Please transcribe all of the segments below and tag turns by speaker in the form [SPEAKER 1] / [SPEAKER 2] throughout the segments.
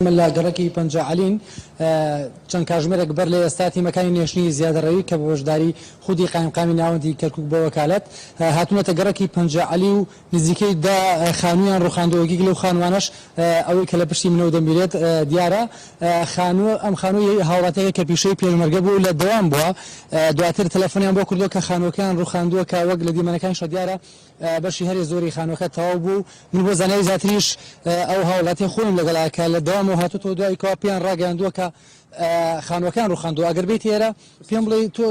[SPEAKER 1] لا گەڕەکی پەنجەعەلین چەند کاتژمێرێک بەر لە ئێستاتی مەکانی نێشتنی زیادەڕەوی کە بە بەشداری خودی قایمقامی ناوەندی کەرکووک بە وەکالەت هاتوونەتە گەڕەکی پەنجەعەلی و نزیکەی دا خانوویان ڕوخاندەوەگی لەو خانوانەش ئەوەی کە لە پشتی منەوە دەمبێت دیارە ئەم خانووی هاوڵاتەیە کە پیشەی پێشمەرگە بوو لە دەوام بووە دواتر تەلەفۆنیان بۆ کردووە کە خانووەکەیان ڕوخاندووە کە وەک لە دیمەنەکانیشە دیارە بەشی هەرێ زۆری خانووەکە تەواو بوو من بۆ زانای زیاتریش ئەو هاوڵاتی خۆم لەگەڵا کە لە دەوام هاتووەوە دوای کەوا پێیان ڕاگەیاندووە کە خانووەکان ڕوخاندووە ئەگەر بیت ئێرە پێم بڵێ تۆ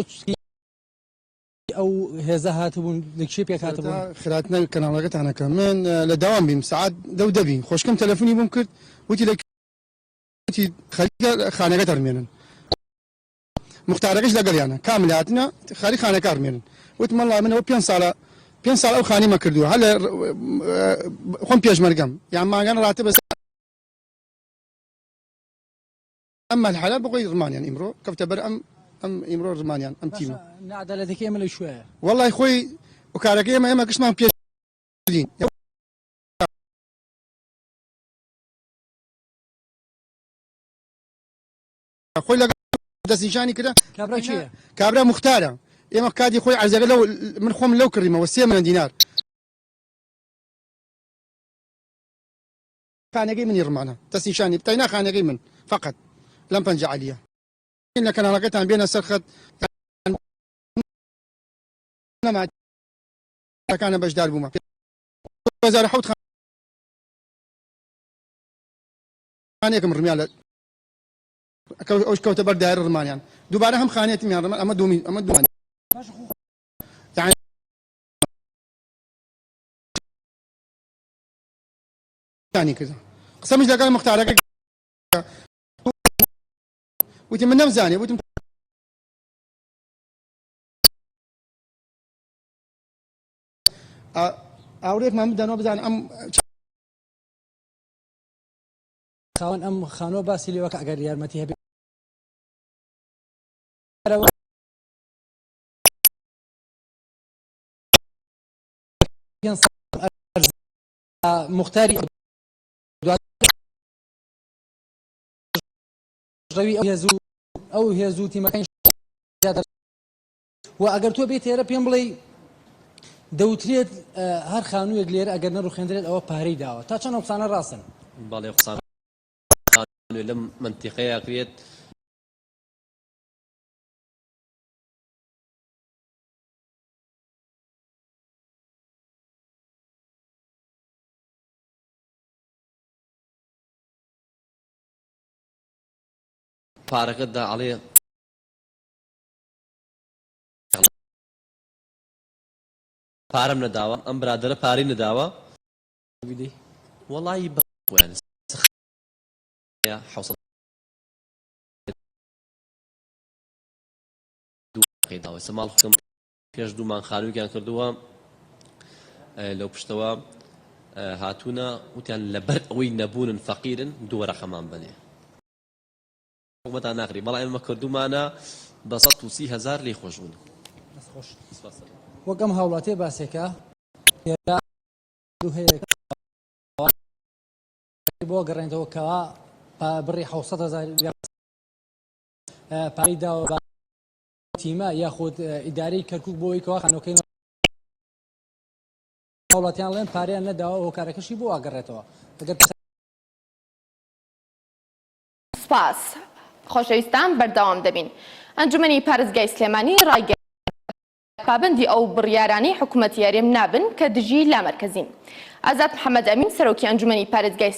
[SPEAKER 1] ئەو هێزە هاتبوون لەکشی پێک هاتبوون
[SPEAKER 2] خراتنە کەناڵەکەتانەکە من لە داوام بیم سعات دەبی خۆشکەم تەلەفۆنی بووم کرد وتی لە خانەکە دەڕمێنن مختارەکەش لەگەڵیانە کامل هاتنە خالی خانەکە ڕمێنن وتی مەڵا منەوە 5 ساڵ ئەو خانیمە کردووە هەل خۆم پێشمەرگەم یان ماگەن ڕاتە بەس أما الحالة بقي رمانيان إمرو كفت بر أم إمرو رمانيان أم تيمو
[SPEAKER 1] نعدلتك إما شوية
[SPEAKER 2] والله أخوي وكارك إما كشمان بيشلين أخوي لقى دسنشاني كده
[SPEAKER 1] كابرا شيء
[SPEAKER 2] كابرا مختارة إما كادي أخوي عزق لو من خوم لو كريمة والسيا من دينار خانقي من يرمانا دسنشاني بتاينا خانقي من فقط لم پەنجەعەلیە لە کەناڵەکەتان بێنە سەرخەت نەماکانە بەشدار بوومە 2007 خانێکم ڕمیان ئەوش کەوتە بەر دایرە ڕمانیان دووبارە هەم خانێتمیان ڕمان ئەمە دوومان یعنی کرد قسەمیش لەگەڵ مختارەکە وتي من نمزاني وتي أوريك ما مدة نوبزان
[SPEAKER 1] أم خانو باسي لي وقع قال يارمتي هبي مختاري أو هێزوو تیمەکەی و ئەگەر تۆ بێت ئێرە پێم بڵێ دەوترێت هەر خانوویەک لێرە ئەگەر نەڕوخێندرێت ئەوە پارەی داوە تا چەند قسانە ڕاستن
[SPEAKER 3] بەڵێ قسانە لەم منتیقەیە کرێت پارەکەتدا ئەڵێ پارەم نەداوە ئەم برادەرە پارەی نەداوە وەڵی بەیان داوای سەماڵ خۆم پێش دوومان خانوویان کردووە لەو پشتەوە هاتوونە وتیان لەبەر ئەوەی نەبوونن فەقیرن دووە ڕەخەمان بنێ حکومەتان ناکری بەڵام ئێمە کردومانە بە 130,000 لێی خۆش بوون
[SPEAKER 1] وەک ئەم هاوڵاتێ باسێکە بۆ گەڕێنەوە کەوا بڕی 700,000 پارەی داوە تیمە یاخود ئیدارەی کەرکووک بۆەوەی کەوا خانووەکەی هاوڵاتیان لێن پارەیان نەداوە هۆکارەکەشی بۆ ئاگەڕێتەوە
[SPEAKER 4] سپاس خۆشەویستان بەردەوام دەبین ئەنجومەنی پارێزگای سلێمانی ڕایگەیاند پابەندی ئەو بڕیارانەی حکوومەتی یاریێم نابن کە دژی لامەرکەزین ئازاد محەممەد ئەمین سەرۆکی ئەنجومەنی پارێزگای